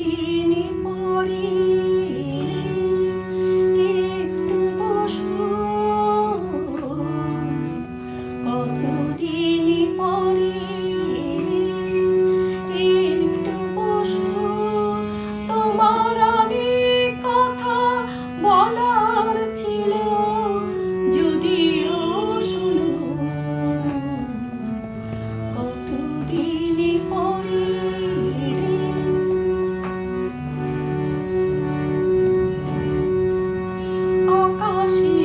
কতদিন পরে একটু বসো, কতদিন পরে একটু বসো, তোমার অনেক কথা বলার ছিল, যদিও শোনো কতদিন পরে। আকাশে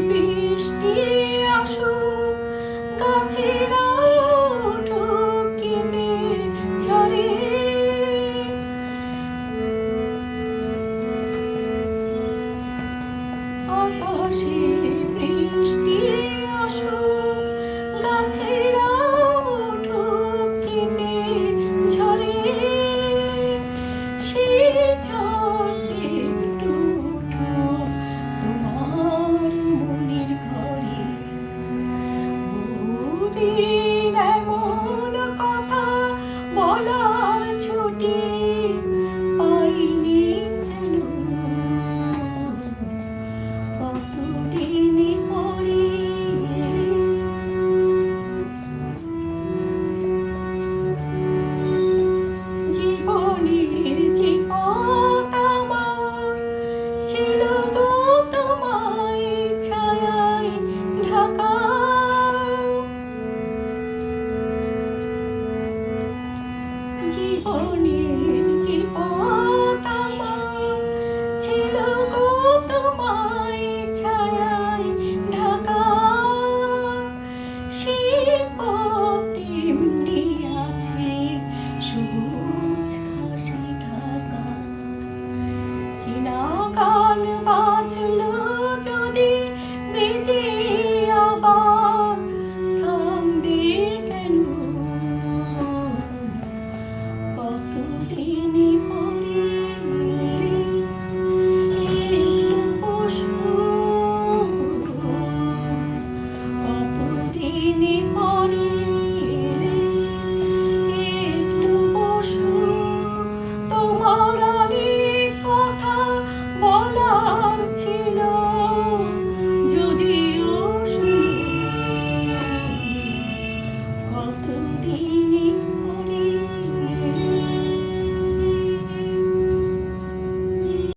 বৃষ্টি আসুক, গাছেরা উঠুক কেঁপে ঝরে, আকাশে বৃষ্টি আসুক, গাছেরা উঠুক কেঁপে ঝরে, সে ঝড় একটু উঠুক তোমার মনের ঘরে। বহুদিন এমন কথা বলার ছুটি পাইনি যেন, কতদিন পরে। জীবনের যে পথ আমার ছিল গো তোমায় ছায়ায় ঢাকা, জীবনের